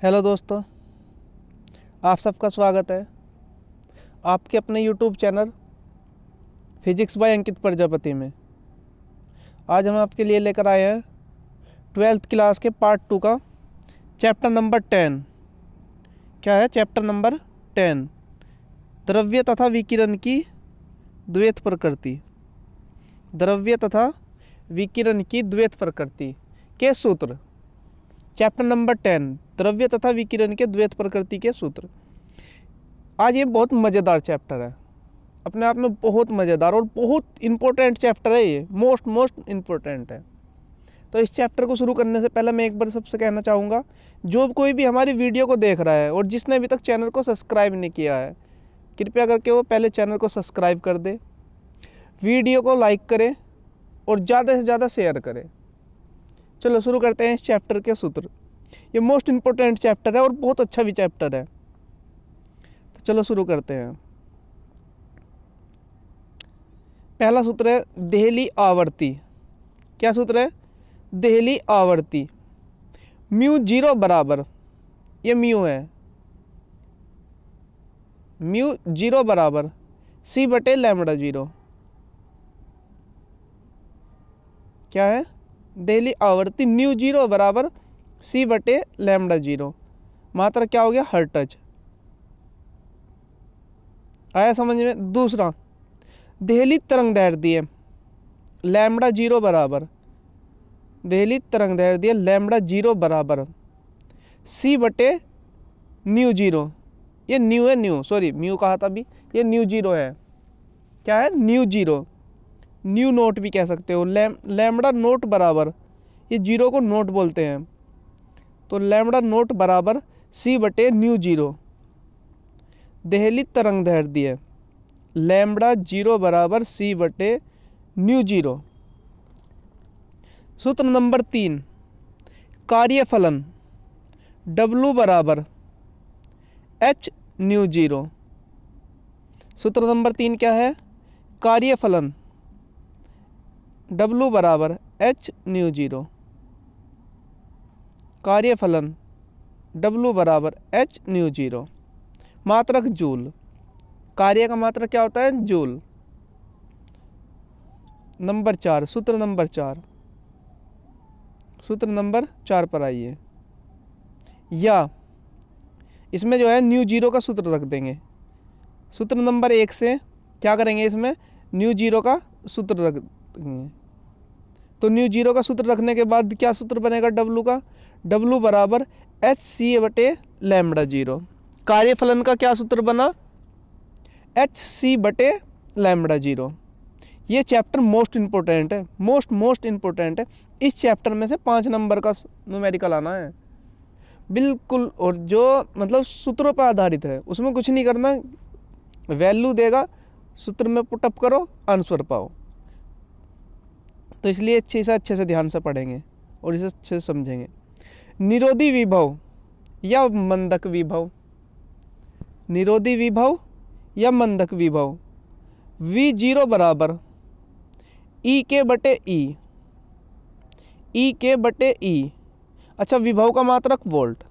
Hello दोस्तों, आप सबका स्वागत है आपके अपने YouTube चैनल फिजिक्स बाय अंकित प्रजापति में। आज हम आपके लिए लेकर आए हैं 12th क्लास के पार्ट 2 का चैप्टर नंबर 10। क्या है चैप्टर नंबर 10? द्रव्य तथा विकिरण की द्वैत प्रकृति। द्रव्य तथा विकिरण की द्वैत प्रकृति के सूत्र। चैप्टर नंबर 10 द्रव्य तथा विकिरण के द्वैत प्रकृति के सूत्र। आज ये बहुत मज़ेदार चैप्टर है, अपने आप में बहुत मज़ेदार और बहुत इम्पोर्टेंट चैप्टर है। ये मोस्ट इम्पोर्टेंट है। तो इस चैप्टर को शुरू करने से पहले मैं एक बार सबसे कहना चाहूँगा, जो कोई भी हमारी वीडियो को देख रहा है और जिसने अभी तक चैनल को सब्सक्राइब नहीं किया है, कृपया करके वो पहले चैनल को सब्सक्राइब कर दे, वीडियो को लाइक करें और ज़्यादा से ज़्यादा शेयर करें। चलो शुरू करते हैं इस चैप्टर के सूत्र। ये मोस्ट इम्पोर्टेंट चैप्टर है और बहुत अच्छा भी चैप्टर है। तो चलो शुरू करते हैं। पहला सूत्र है देहली आवर्ती। क्या सूत्र है? देहली आवर्ती। म्यू 0 बराबर, ये म्यू है, म्यू 0 बराबर सी बटे लैम्बडा 0। क्या है? देहली आवर्ती म्यू 0 बराबर सी बटे लैम्बडा 0। मात्रा क्या हो गया? हर्ट्ज। आया समझ में? दूसरा देहली तरंग दैर्ध्य लैम्बडा 0 बराबर, देहली तरंग दैर्ध्य लैम्बडा 0 बराबर सी बटे न्यू 0। ये न्यू है, न्यू सॉरी म्यू कहा था अभी, ये न्यू 0 है। क्या है? न्यू 0, न्यू नोट भी कह सकते हो। लैम्बडा नोट बराबर, ये 0 को नोट बोलते हैं, तो लैम्बडा नोट बराबर सी बटे न्यू 0। देहली तरंग दैर्ध्य लैम्बडा 0 बराबर सी बटे न्यू 0। सूत्र नंबर 3 कार्यफलन W बराबर H न्यू 0। सूत्र नंबर 3 क्या है? कार्यफलन W बराबर H न्यू 0। कार्यफलन W बराबर H न्यू 0। मात्रक जूल। कार्य का मात्रक क्या होता है? जूल। नंबर 4, सूत्र नंबर 4, सूत्र नंबर 4 पर आइए। या इसमें जो है न्यू 0 का सूत्र रख देंगे। सूत्र नंबर 1 से क्या करेंगे? इसमें न्यू 0 का सूत्र रख देंगे। तो न्यू 0 का सूत्र रखने के बाद क्या सूत्र बनेगा W का? W बराबर एच सी बटे लैम्बडा 0। कार्यफलन का क्या सूत्र बना? एच सी बटे लैम्बडा 0। ये चैप्टर मोस्ट इम्पोर्टेंट है, मोस्ट इम्पोर्टेंट है। इस चैप्टर में से 5 नंबर का न्यूमेरिकल आना है बिल्कुल, और जो मतलब सूत्रों पर आधारित है, उसमें कुछ नहीं करना, वैल्यू देगा, सूत्र में पुटअप करो, आंसर पाओ। तो इसलिए अच्छे से ध्यान से पढ़ेंगे और इसे अच्छे से समझेंगे। निरोधी विभव या मंदक विभव, निरोधी विभव या मंदक विभव V0 बराबर ई के बटे ई, ई के बटे ई। अच्छा, विभव का मात्रक वोल्ट,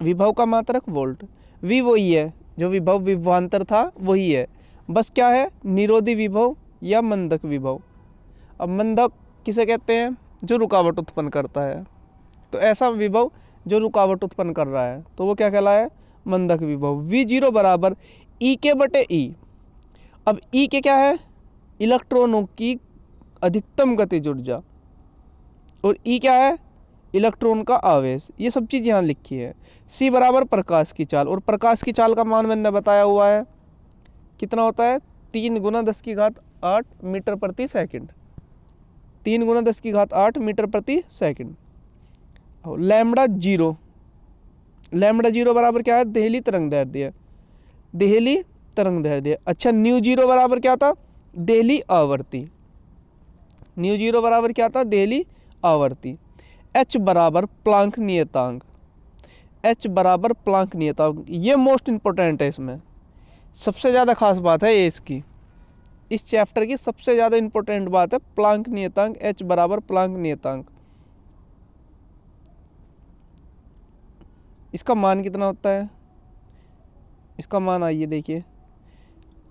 विभव का मात्रक वोल्ट। V वही है जो विभव विभवांतर था, वही है, बस क्या है? निरोधी विभव या मंदक विभव। अब मंदक किसे कहते हैं? जो रुकावट उत्पन्न करता है। तो ऐसा विभव जो रुकावट उत्पन्न कर रहा है, तो वो क्या कहलाया? मंदक विभव। V0 बराबर ई के बटे ई। अब ई के क्या है? इलेक्ट्रॉनों की अधिकतम गतिज ऊर्जा, और ई क्या है? इलेक्ट्रॉन का आवेश। ये सब चीज़ यहाँ लिखी है। सी बराबर प्रकाश की चाल, और प्रकाश की चाल का मान मैंने बताया हुआ है, कितना होता है? 3 × 10⁸ मीटर प्रति सेकंड, 3 × 10⁸ मीटर प्रति सेकंड। लैम्बडा 0, लैम्बडा 0 बराबर क्या है? देहली तरंग दैर्ध्य, देहली तरंग दैर्ध्य। अच्छा, न्यू 0 बराबर क्या था? देहली आवर्ती। न्यू 0 बराबर क्या था? देहली आवर्ती। H बराबर प्लांक नियतांक, H बराबर प्लांक नियतांक। ये मोस्ट इंपॉर्टेंट है, इसमें सबसे ज़्यादा खास बात है ये इसकी, इस चैप्टर की सबसे ज़्यादा इंपॉर्टेंट बात है प्लांक नियतांक। H बराबर प्लांक नियतांक। इसका मान कितना होता है, इसका मान आइए देखिए,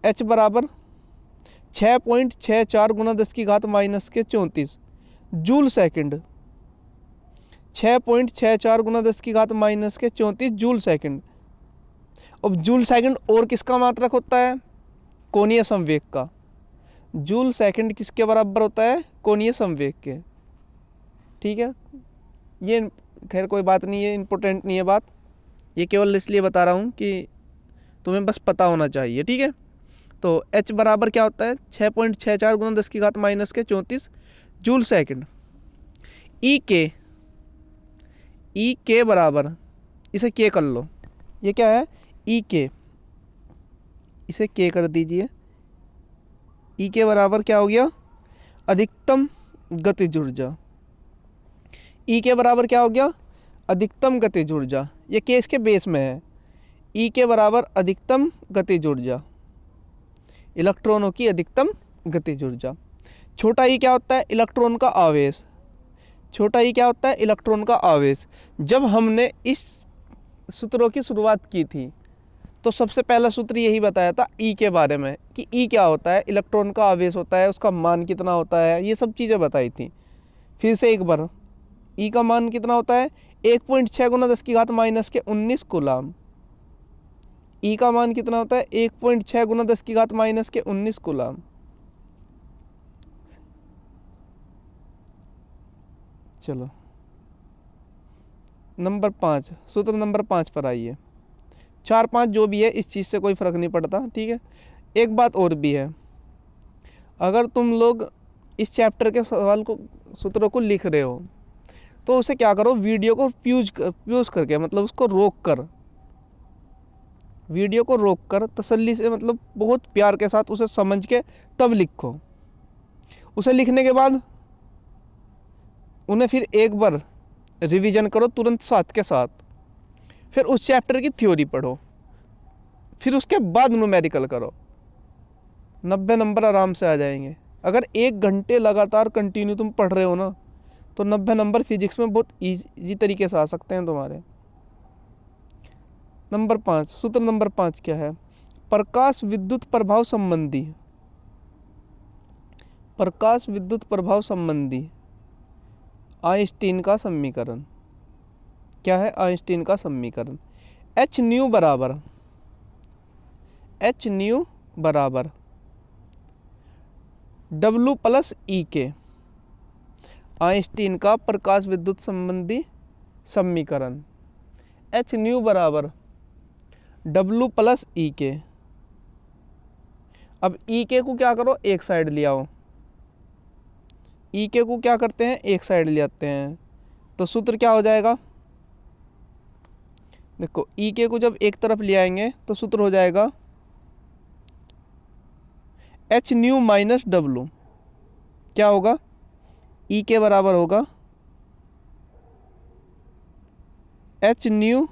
h बराबर 6.64 गुना 10 की घात माइनस के 34 जूल सेकंड। 6.64 गुना 10 की घात माइनस के 34 जूल सेकंड। अब जूल सेकंड और किसका मात्रक होता है, कोणीय संवेग का। जूल सेकंड किसके बराबर होता है, कोणीय संवेग के। ठीक है, ये खैर कोई बात नहीं है, इम्पोर्टेंट नहीं है बात, ये केवल इसलिए बता रहा हूँ कि तुम्हें बस पता होना चाहिए। ठीक है, तो h बराबर क्या होता है, 6.64 गुना 10 की घात माइनस के 34 जूल सेकंड। ई के बराबर, इसे के कर लो, ये क्या है ई के, इसे के कर दीजिए। ई के बराबर क्या हो गया, अधिकतम गतिज ऊर्जा। ई के बराबर क्या हो गया, अधिकतम गतिज ऊर्जा, ये के इसके बेस में है। ई के बराबर अधिकतम गतिज ऊर्जा, इलेक्ट्रॉनों की अधिकतम गतिज ऊर्जा। छोटा ई क्या होता है, इलेक्ट्रॉन का आवेश। छोटा ई क्या होता है, इलेक्ट्रॉन का आवेश। जब हमने इस सूत्रों की शुरुआत की थी तो सबसे पहला सूत्र यही बताया था ई के बारे में, कि ई क्या होता है, इलेक्ट्रॉन का आवेश होता है, उसका मान कितना होता है, ये सब चीज़ें बताई थी। फिर से एक बार, ई का मान कितना होता है, 1.6 गुना 10 की घात माइनस के 19 कूलाम। ई का मान कितना होता है, 1.6 गुना 10 की घात माइनस के 19 कूलाम। चलो नंबर 5, सूत्र नंबर 5 पर आइए। 4-5 जो भी है, इस चीज़ से कोई फ़र्क नहीं पड़ता। ठीक है, एक बात और भी है, अगर तुम लोग इस चैप्टर के सवाल को, सूत्रों को लिख रहे हो, तो उसे क्या करो, वीडियो को प्यूज करके, मतलब उसको रोक कर, वीडियो को रोक कर तसल्ली से, मतलब बहुत प्यार के साथ उसे समझ के तब लिखो। उसे लिखने के बाद उन्हें फिर एक बार रिवीजन करो तुरंत साथ के साथ, फिर उस चैप्टर की थ्योरी पढ़ो, फिर उसके बाद न्यूमेरिकल करो। 90 नंबर आराम से आ जाएंगे। अगर 1 घंटे लगातार कंटिन्यू तुम पढ़ रहे हो ना, तो 90 नंबर फिजिक्स में बहुत ईजी तरीके से आ सकते हैं तुम्हारे। नंबर 5, सूत्र नंबर 5 क्या है, प्रकाश विद्युत प्रभाव संबंधी। प्रकाश विद्युत प्रभाव संबंधी आइंस्टीन का समीकरण क्या है, आइंस्टीन का समीकरण एच न्यू बराबर W प्लस ई के। आइंस्टीन का प्रकाश विद्युत संबंधी समीकरण एच न्यू बराबर W प्लस ई के। अब ई के को क्या करो, एक साइड ले आओ। ई के को क्या करते हैं, एक साइड ले आते हैं, तो सूत्र क्या हो जाएगा, देखो ई के को जब एक तरफ ले आएंगे तो सूत्र हो जाएगा एच न्यू माइनस डब्लू। क्या होगा, ई के बराबर होगा एच न्यू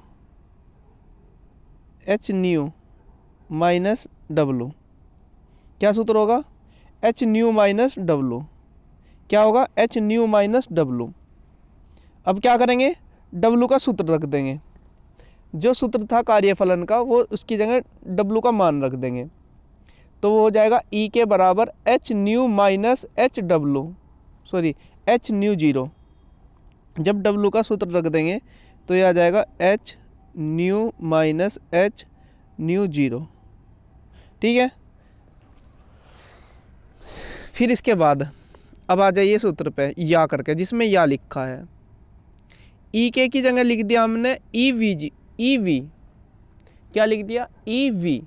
माइनस डब्लू। क्या सूत्र होगा, एच न्यू माइनस डब्लू। क्या होगा, एच न्यू माइनस डब्लू। अब क्या करेंगे, डब्लू का सूत्र रख देंगे, जो सूत्र था कार्यफलन का वो उसकी जगह डब्लू का मान रख देंगे, तो वो हो जाएगा ई के बराबर H new minus H W, sorry H mu zero. जब डब्लू का सूत्र रख देंगे तो ये आ जाएगा H new minus H mu zero. ठीक है, फिर इसके बाद अब आ जाइए सूत्र पे या करके, जिसमें या लिखा है। ई के की जगह लिख दिया हमने ई वी। क्या लिख दिया, ई वी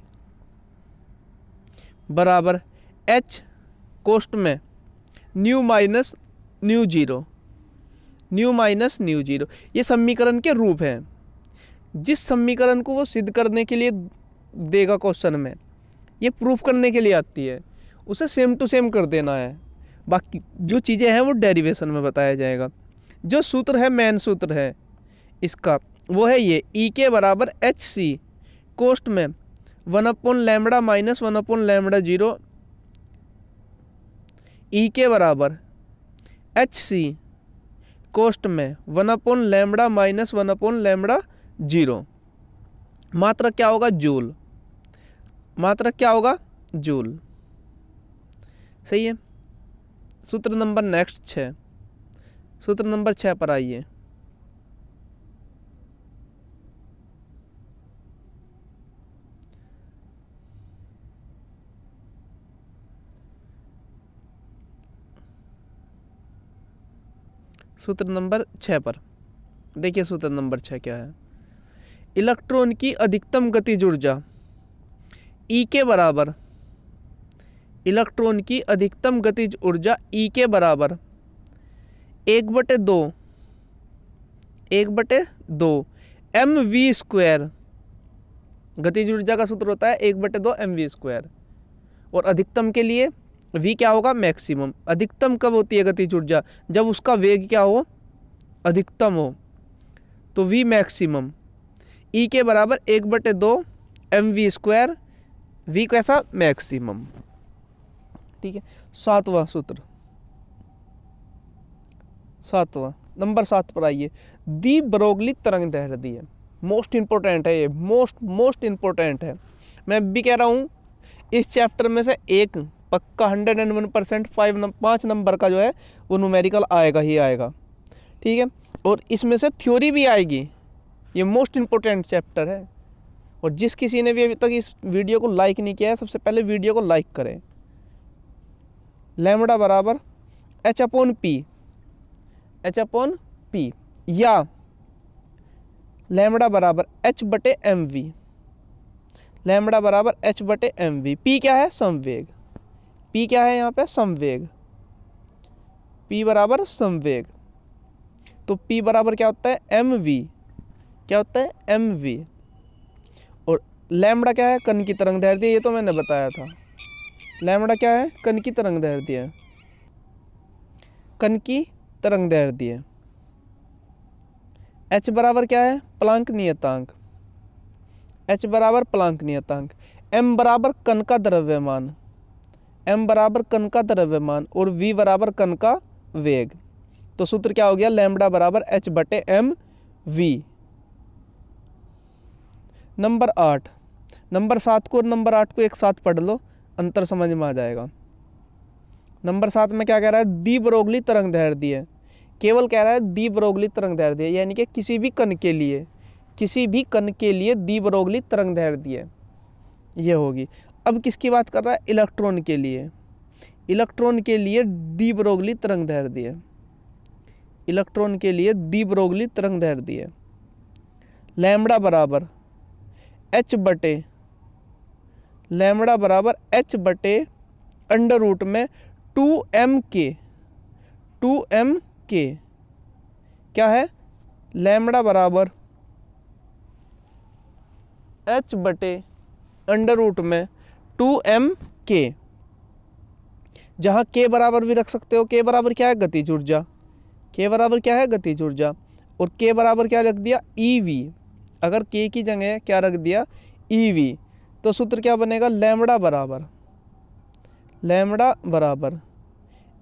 बराबर एच कोष्ट में new minus mu zero, new minus mu zero. ये समीकरण के रूप हैं। जिस समीकरण को वो सिद्ध करने के लिए देगा क्वेश्चन में, ये प्रूफ करने के लिए आती है, उसे सेम टू सेम कर देना है। बाकी जो चीज़ें हैं वो डेरिवेशन में बताया जाएगा। जो सूत्र है, मेन सूत्र है इसका, वो है ये ई के बराबर एच सी कोष्ट में 1/λ माइनस 1/λ0। ई के बराबर एच सी कोष्ट में 1/λ माइनस 1/λ 0। मात्रक क्या होगा? जूल। मात्रक क्या होगा? जूल। सही है। सूत्र नंबर नेक्स्ट 6, सूत्र नंबर 6 पर आइए। सूत्र नंबर 6 पर देखिए, सूत्र नंबर 6 क्या है? इलेक्ट्रॉन की अधिकतम गतिज ऊर्जा E के बराबर, इलेक्ट्रॉन की अधिकतम गतिज ऊर्जा E के बराबर 1/2 mv²। गतिज ऊर्जा का सूत्र होता है 1/2 mv²। और अधिकतम के लिए v क्या होगा? मैक्सिमम। अधिकतम कब होती है गतिज ऊर्जा? जब उसका वेग क्या हो? अधिकतम हो। तो v मैक्सिमम E के बराबर 1/2 mv², v कैसा? मैक्सिमम। ठीक है। 7वां सूत्र, 7वां नंबर 7 पर आइए। दी ब्रोगली तरंग दैर्ध्य है, मोस्ट इंपॉर्टेंट है ये, मोस्ट इंपॉर्टेंट है। मैं भी कह रहा हूँ इस चैप्टर में से एक पक्का 101% 5 नंबर का जो है वो न्यूमेरिकल आएगा ही आएगा। ठीक है। और इसमें से थ्योरी भी आएगी। ये मोस्ट इंपॉर्टेंट चैप्टर है। और जिस किसी ने भी अभी तक इस वीडियो को लाइक नहीं किया है, सबसे पहले वीडियो को लाइक करें। लैम्बडा बराबर H/P, H/P या लैम्बडा बराबर H/mv, लैम्बडा बराबर H/mv। P क्या है? संवेग। P क्या है यहाँ पे? संवेग। P बराबर संवेग। तो P बराबर क्या होता है? mv। क्या होता है? mv। और लैम्बडा क्या है? कण की तरंग दैर्ध्य, ये तो मैंने बताया था। लैम्बडा क्या है? कण की तरंग दैर्ध्य है, कण की तरंग दैर्ध्य। H बराबर क्या है? प्लांक नियतांक। H बराबर प्लांक नियतांक। M बराबर कण का द्रव्यमान, M बराबर कण का द्रव्यमान। और V बराबर कण का वेग। तो सूत्र क्या हो गया? लैम्बडा बराबर H/mv। नंबर 8, नंबर 7 को और नंबर 8 को एक साथ पढ़ लो, अंतर समझ में आ जाएगा। नंबर 7 में क्या कह रहा है? दी ब्रोगली तरंग दैर्ध्य है। केवल कह रहा है दी ब्रोगली तरंग दैर्ध्य, यानी कि किसी भी कण के लिए, किसी भी कण के लिए दी ब्रोगली तरंग दैर्ध्य ये होगी। अब किसकी बात कर रहा है? इलेक्ट्रॉन के लिए। इलेक्ट्रॉन के लिए दी ब्रोगली तरंग दैर्ध्य, इलेक्ट्रॉन के लिए दी ब्रोगली तरंग दैर्ध्य। लैम्बडा बराबर H/, लैम्बडा बराबर H/√ में 2mk, 2mk क्या है? लैम्बडा बराबर H/√ में 2mk, जहाँ k बराबर भी रख सकते हो। k बराबर क्या है? गतिज ऊर्जा। k बराबर क्या है? गतिज ऊर्जा। और k बराबर क्या रख दिया? ev। अगर k की जगह क्या रख दिया? ev, तो सूत्र क्या बनेगा? लैम्बडा बराबर, लैम्बडा बराबर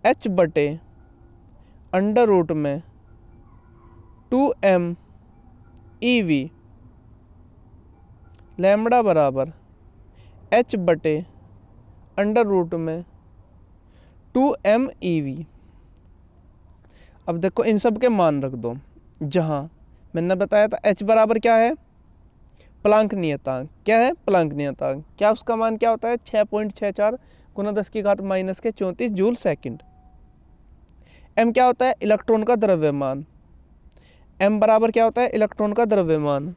H/√ में 2mev, लैम्बडा बराबर H/√ में 2mev। अब देखो इन सब के मान रख दो। जहाँ मैंने बताया था H बराबर क्या है? प्लांक नियतांक। क्या है? प्लांक नियतांक। क्या उसका मान क्या होता है? 6.64 × 10⁻34 जूल सेकंड। m क्या होता है? इलेक्ट्रॉन का द्रव्यमान। m बराबर क्या होता है? इलेक्ट्रॉन का द्रव्यमान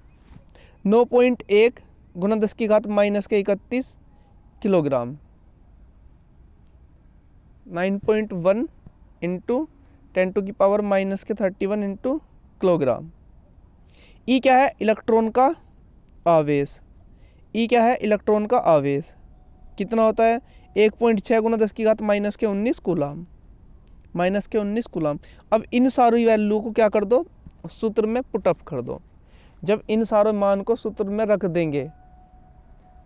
9.1 × 10⁻31 किलोग्राम, 9.1 × 10⁻31 किलोग्राम। E क्या है? इलेक्ट्रॉन का आवेश। E क्या है? इलेक्ट्रॉन का आवेश कितना होता है? 1.6 × 10⁻19 कूलाम, -19 कूलाम। अब इन सारी वैल्यू को क्या कर दो? सूत्र में पुटअप कर दो। जब इन सारे मान को सूत्र में रख देंगे,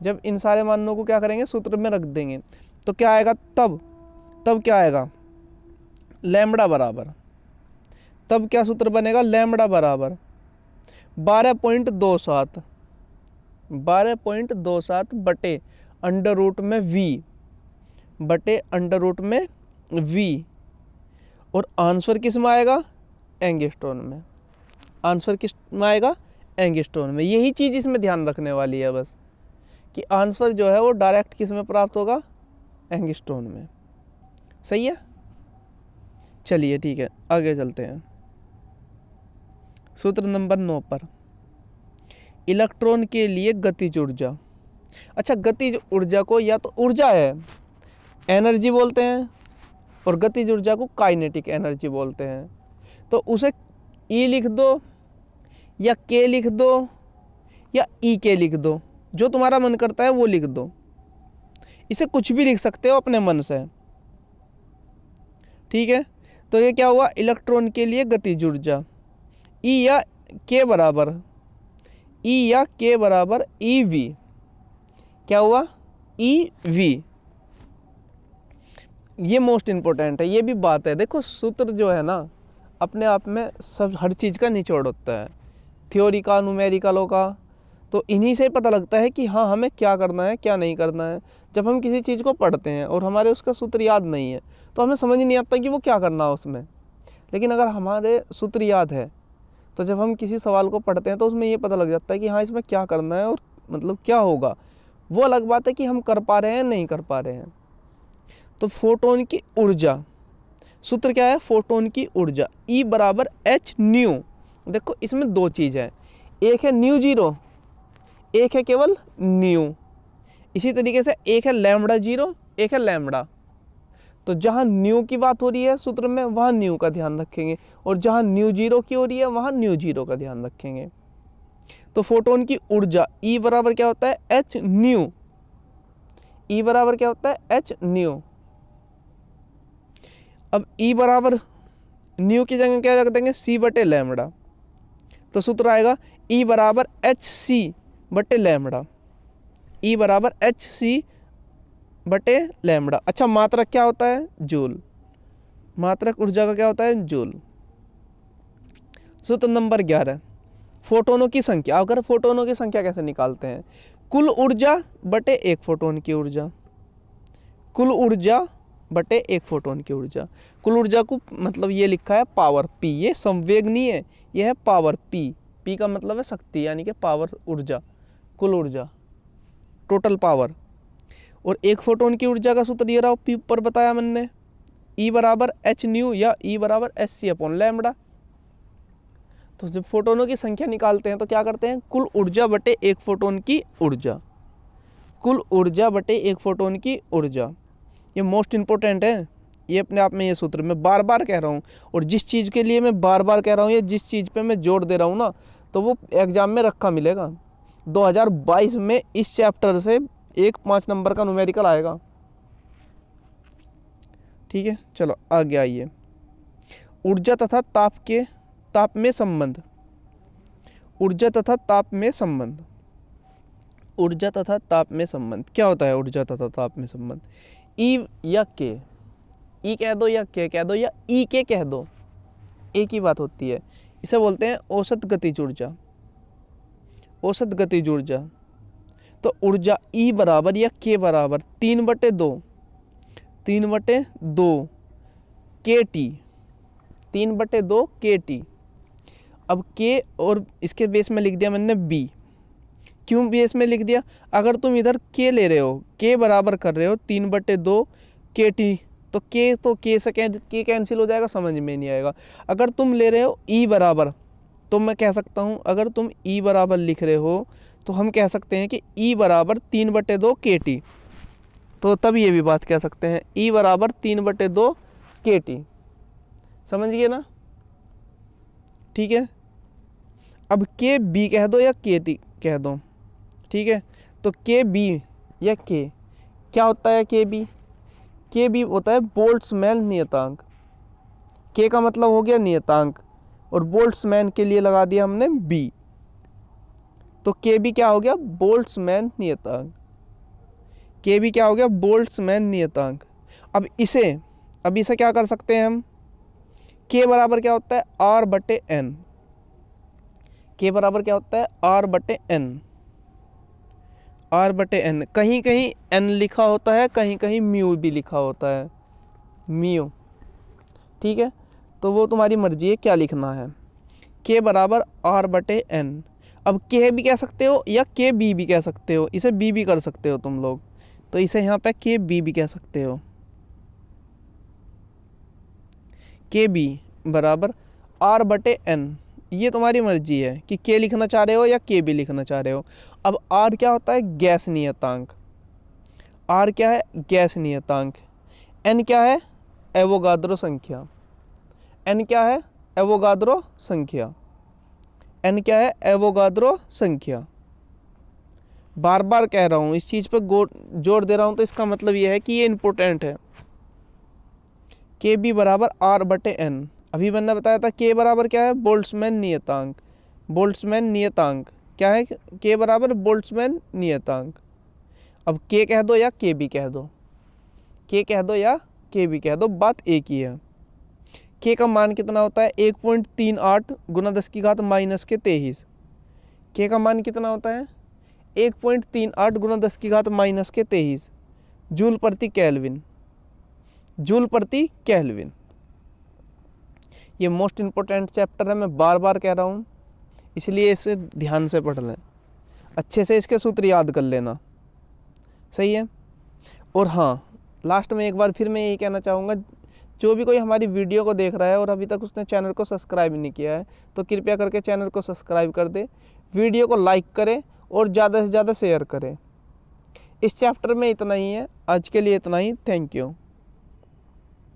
जब इन सारे मानों को क्या करेंगे? सूत्र में रख देंगे, तो क्या आएगा? तब क्या आएगा? लैम्बडा बराबर, तब क्या सूत्र बनेगा? लैम्बडा बराबर 12.27 12.27 बटे अंडर रूट में v बटे अंडर रूट में v, और आंसर किस में आएगा? एंगस्ट्रॉन में। आंसर किस में आएगा? एंगस्ट्रॉन में। यही चीज़ इसमें ध्यान रखने वाली है बस, कि आंसर जो है वो डायरेक्ट किस में प्राप्त होगा? एंगस्ट्रॉन में। सही है। चलिए ठीक है, आगे चलते हैं सूत्र नंबर 9 पर। इलेक्ट्रॉन के लिए गतिज ऊर्जा। अच्छा, गतिज ऊर्जा को या तो ऊर्जा है एनर्जी बोलते हैं, और गतिज ऊर्जा को काइनेटिक एनर्जी बोलते हैं। तो उसे ई लिख दो या के लिख दो या ई के लिख दो, जो तुम्हारा मन करता है वो लिख दो। इसे कुछ भी लिख सकते हो अपने मन से, ठीक है। तो ये क्या हुआ? इलेक्ट्रॉन के लिए गतिज ऊर्जा ई या के बराबर ई वी। क्या हुआ? E V. ये मोस्ट इम्पोर्टेंट है, ये भी बात है। देखो सूत्र जो है ना अपने आप में सब हर चीज़ का निचोड़ होता है, थ्योरी का, न्यूमेरिकलों का। तो इन्हीं से पता लगता है कि हाँ हमें क्या करना है क्या नहीं करना है। जब हम किसी चीज़ को पढ़ते हैं और हमारे उसका सूत्र याद नहीं है तो हमें समझ नहीं आता कि वो क्या करना है उसमें। लेकिन अगर हमारे सूत्र याद है तो जब हम किसी सवाल को पढ़ते हैं तो उसमें ये पता लग जाता है कि हाँ इसमें क्या करना है और मतलब क्या होगा। वो अलग बात है कि हम कर पा रहे हैं नहीं कर पा रहे हैं। तो फोटोन की ऊर्जा, सूत्र क्या है? फोटोन की ऊर्जा E बराबर एच न्यू। देखो इसमें दो चीज़ है, एक है न्यू जीरो, एक है केवल न्यू। इसी तरीके से एक है लैम्बडा जीरो, एक है लैम्बडा। तो जहाँ न्यू की बात हो रही है सूत्र में वहाँ न्यू का ध्यान रखेंगे, और जहाँ न्यू जीरो की हो रही है वहाँ न्यू जीरो का ध्यान रखेंगे। तो फोटोन की ऊर्जा E बराबर क्या होता है? H new. E बराबर क्या होता है? H new. अब E बराबर न्यू की जगह क्या रख देंगे? C बटे लैम्बडा। तो सूत्र आएगा E बराबर एच सी बटे लैम्बडा। E बराबर एच सी बटे लैम्बडा। अच्छा, मात्रक क्या होता है? जूल। मात्रक ऊर्जा का क्या होता है? जूल। सूत्र नंबर 11, फोटोनों की संख्या। अगर फोटोनों की संख्या कैसे निकालते हैं? कुल ऊर्जा बटे एक फोटोन की ऊर्जा। कुल ऊर्जा बटे एक फोटोन की ऊर्जा। कुल ऊर्जा को मतलब ये लिखा है पावर P, ये संवेग नहीं है, ये है पावर P। P का मतलब है शक्ति, यानी कि पावर, ऊर्जा, कुल ऊर्जा, टोटल पावर। और एक फोटोन की ऊर्जा का सूत्र ये रहा P पर बताया मैंने, E बराबर एच न्यू या E बराबर एच सी अपॉन लैम्बडा। तो जब फोटोनों की संख्या निकालते हैं तो क्या करते हैं? कुल ऊर्जा बटे एक फोटोन की ऊर्जा। कुल ऊर्जा बटे एक फोटोन की ऊर्जा, ये मोस्ट इंपॉर्टेंट है। ये अपने आप में ये सूत्र मैं बार बार कह रहा हूँ, और जिस चीज़ के लिए मैं बार बार कह रहा हूँ या जिस चीज़ पे मैं जोर दे रहा हूँ ना, तो वो एग्जाम में रखा मिलेगा। 2022 में इस चैप्टर से एक 5 नंबर का न्यूमेरिकल आएगा। ठीक है, चलो आगे आइए। ऊर्जा तथा ताप में संबंध। ऊर्जा तथा ताप में संबंध। ऊर्जा तथा ताप में संबंध क्या होता है? ऊर्जा तथा ताप में संबंध ई या के, ई कह दो या के कह दो या ई के कह दो, एक ही बात होती है। इसे बोलते हैं औसत गतिज ऊर्जा। औसत गतिज ऊर्जा। तो ऊर्जा ई बराबर या के बराबर 3/2 के टी, 3/2 के टी। अब के और इसके बेस में लिख दिया मैंने बी। क्यों बेस में लिख दिया? अगर तुम इधर के ले रहे हो, के बराबर कर रहे हो 3/2 के टी, तो के से के कैंसिल हो जाएगा, समझ में नहीं आएगा। अगर तुम ले रहे हो ई बराबर, तो मैं कह सकता हूँ, अगर तुम ई बराबर लिख रहे हो तो हम कह सकते हैं कि ई बराबर 3/2 के टी। तो तब ये भी बात कह सकते हैं ई बराबर 3/2 के टी। समझ गए ना? ठीक है। अब के बी कह दो या के टी कह दो, ठीक है। तो के बी या के क्या होता है? के बी होता है बोल्ट्जमैन नियतांक। के का मतलब हो गया नियतांक, और बोल्ट्जमैन के लिए लगा दिया हमने बी। तो के बी क्या हो गया? बोल्ट्जमैन नियतांक। के बी क्या हो गया? बोल्ट्जमैन नियतांक। अब इसे क्या कर सकते हैं हम? के बराबर क्या होता है? R/N। के बराबर क्या होता है R/n, R/n। कहीं कहीं n लिखा होता है, कहीं कहीं म्यू भी लिखा होता है, म्यू, ठीक है। तो वो तुम्हारी मर्जी है क्या लिखना है। के बराबर R/n। अब के भी कह सकते हो या के बी भी कह सकते हो, इसे बी भी कर सकते हो तुम लोग, तो इसे यहाँ पे के बी भी कह सकते हो। के बी बराबर R/n, ये तुम्हारी मर्जी है कि के लिखना चाह रहे हो या के बी लिखना चाह रहे हो। अब आर क्या होता है गैस नियतांक, आर क्या है गैस नियतांक, एन क्या है एवोगाद्रो संख्या, एन क्या है एवोगाद्रो संख्या, एन क्या है एवोगाद्रो संख्या। बार बार कह रहा हूँ इस चीज़ पर जोर दे रहा हूँ, तो इसका मतलब यह है कि ये इम्पोर्टेंट है। के बी बराबर R/n। अभी मैंने बताया था के बराबर क्या है बोल्ट्जमैन नियतांक, बोल्ट्जमैन नियतांक क्या है के बराबर बोल्ट्जमैन नियतांक। अब के कह दो या के बी कह दो, के कह दो या के बी कह दो, बात एक ही है। के का मान कितना होता है 1.38 गुना 10 की घात -23। के का मान कितना होता है 1.38 गुना 10 की घात -23 जूल प्रति केल्विन, जूल प्रति केल्विन। ये मोस्ट इम्पोर्टेंट चैप्टर है, मैं बार बार कह रहा हूँ, इसलिए इसे ध्यान से पढ़ लें, अच्छे से इसके सूत्र याद कर लेना, सही है। और हाँ, लास्ट में एक बार फिर मैं यही कहना चाहूँगा, जो भी कोई हमारी वीडियो को देख रहा है और अभी तक उसने चैनल को सब्सक्राइब नहीं किया है, तो कृपया करके चैनल को सब्सक्राइब कर दे, वीडियो को लाइक करें और ज़्यादा से ज़्यादा शेयर करें। इस चैप्टर में इतना ही है, आज के लिए इतना ही, थैंक यू।